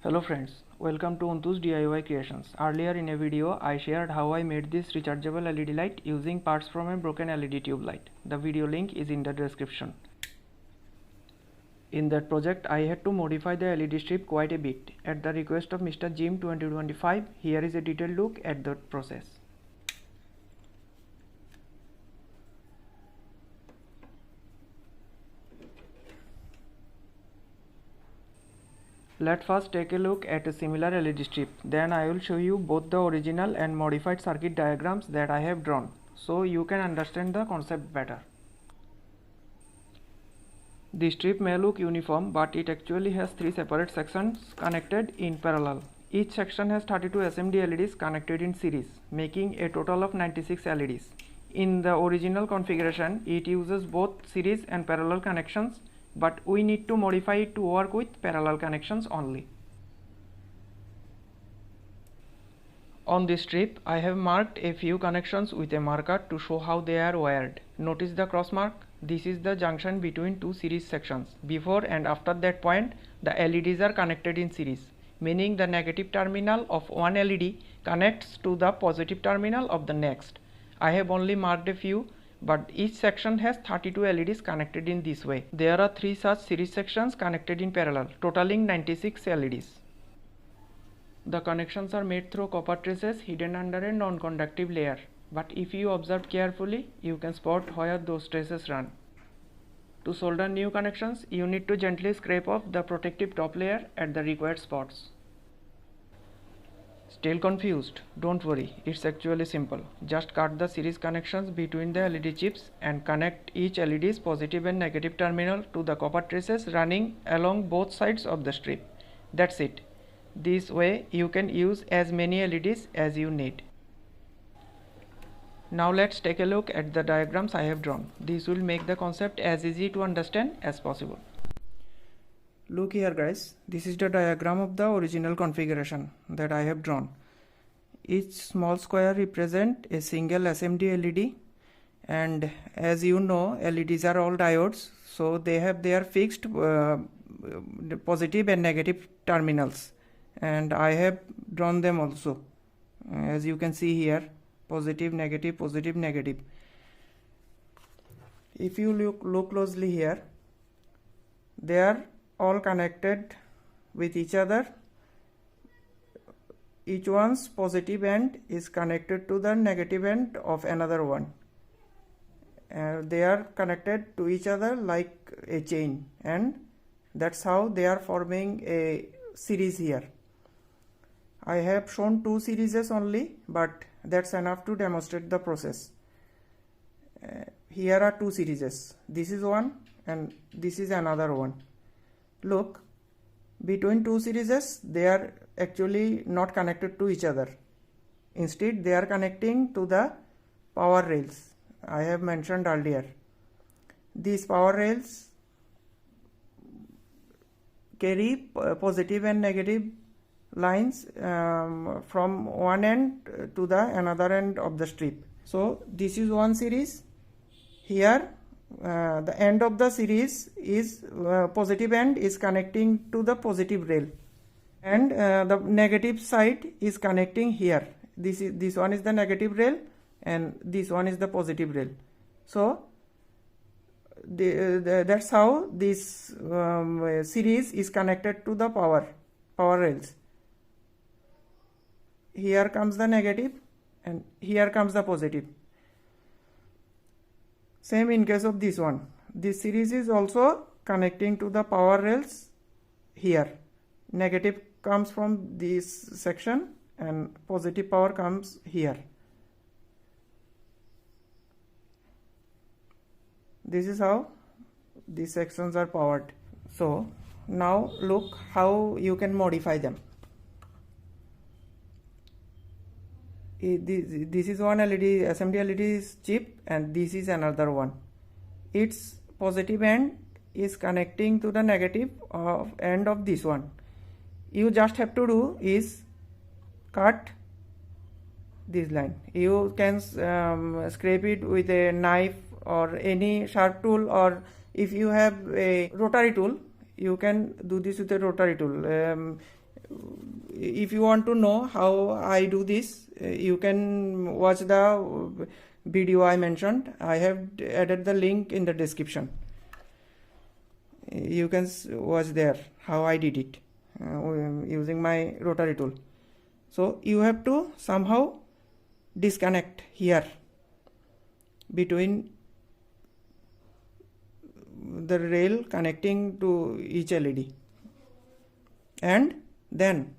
Hello friends, welcome to Antu's DIY creations. Earlier in a video, I shared how I made this rechargeable LED light using parts from a broken LED tube light. The video link is in the description. In that project, I had to modify the LED strip quite a bit. At the request of Mr. Jim 2025, here is a detailed look at that process. Let's first take a look at a similar LED strip. Then I will show you both the original and modified circuit diagrams that I have drawn, so you can understand the concept better. The strip may look uniform, but it actually has 3 separate sections connected in parallel. Each section has 32 SMD LEDs connected in series, making a total of 96 LEDs. In the original configuration, it uses both series and parallel connections, but we need to modify it to work with parallel connections only. On this strip, I have marked a few connections with a marker to show how they are wired. Notice the cross mark. This is the junction between two series sections. Before and after that point, the LEDs are connected in series, meaning the negative terminal of one LED connects to the positive terminal of the next. I have only marked a few, but each section has 32 LEDs connected in this way. There are 3 such series sections connected in parallel, totaling 96 LEDs. The connections are made through copper traces hidden under a non-conductive layer, but if you observe carefully, you can spot where those traces run. To solder new connections, you need to gently scrape off the protective top layer at the required spots. Still confused? Don't worry, it's actually simple. Just cut the series connections between the LED chips and connect each LED's positive and negative terminal to the copper traces running along both sides of the strip. That's it. This way you can use as many LEDs as you need. Now let's take a look at the diagrams I have drawn. This will make the concept as easy to understand as possible. Look here guys, this is the diagram of the original configuration that I have drawn. Each small square represents a single SMD LED, and as you know, LEDs are all diodes, so they have their fixed positive and negative terminals, and I have drawn them also, as you can see here, positive, negative, positive, negative. If you look closely here, they are all connected with each other. Each one's positive end is connected to the negative end of another one. They are connected to each other like a chain, and that's how they are forming a series here. I have shown 2 series only, but that's enough to demonstrate the process. Here are 2 series. This is one and this is another one. Look, between 2 series they are actually not connected to each other. Instead, they are connecting to the power rails I have mentioned earlier. These power rails carry positive and negative lines from one end to the another end of the strip. So this is one series. Here the end of the series is positive end is connecting to the positive rail, and the negative side is connecting here. This one is the negative rail and this one is the positive rail. So that's how this series is connected to the power rails. Here comes the negative and here comes the positive. Same in case of this one. This series is also connecting to the power rails here. Negative comes from this section and positive power comes here. This is how these sections are powered. So now look how you can modify them. This is one LED, SMD LED chip, and this is another one. Its positive end is connecting to the negative end of this one. You just have to do is cut this line. You can scrape it with a knife or any sharp tool, or if you have a rotary tool, you can do this with a rotary tool. if you want to know how I do this, you can watch the video I mentioned. I have added the link in the description. You can watch there how I did it using my rotary tool. So you have to somehow disconnect here between the rail connecting to each LED, and then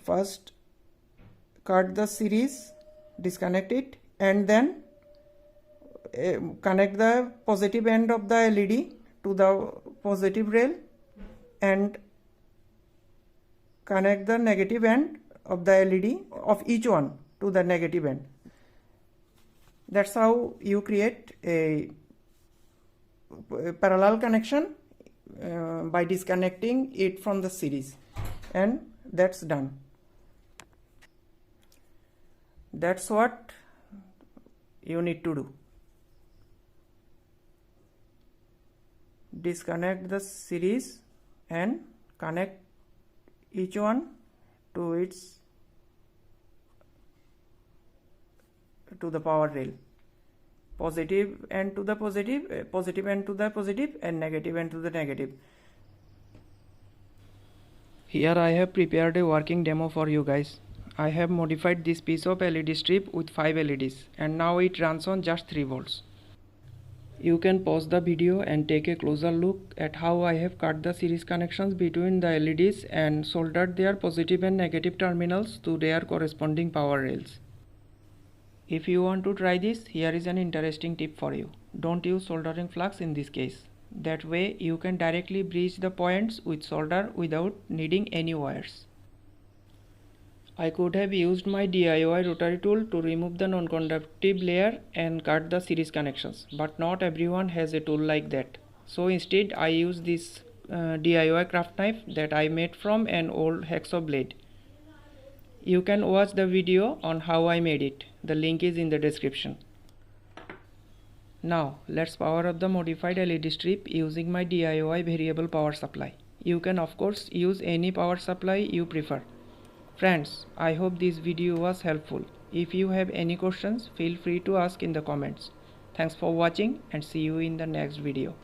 first cut the series, disconnect it, and then connect the positive end of the LED to the positive rail and connect the negative end of the LED of each one to the negative end. That's how you create a parallel connection by disconnecting it from the series, and that's done. That's what you need to do. Disconnect the series and connect each one to the power rail. Positive end to the positive, positive end to the positive, and negative end to the negative. Here I have prepared a working demo for you guys. I have modified this piece of LED strip with 5 LEDs, and now it runs on just 3 volts. You can pause the video and take a closer look at how I have cut the series connections between the LEDs and soldered their positive and negative terminals to their corresponding power rails. If you want to try this, here is an interesting tip for you. Don't use soldering flux in this case. That way you can directly bridge the points with solder without needing any wires. I could have used my DIY rotary tool to remove the non-conductive layer and cut the series connections, but not everyone has a tool like that. So instead I use this DIY craft knife that I made from an old hacksaw blade. You can watch the video on how I made it. The link is in the description. Now let's power up the modified LED strip using my DIY variable power supply. You can of course use any power supply you prefer. Friends, I hope this video was helpful. If you have any questions, feel free to ask in the comments. Thanks for watching and see you in the next video.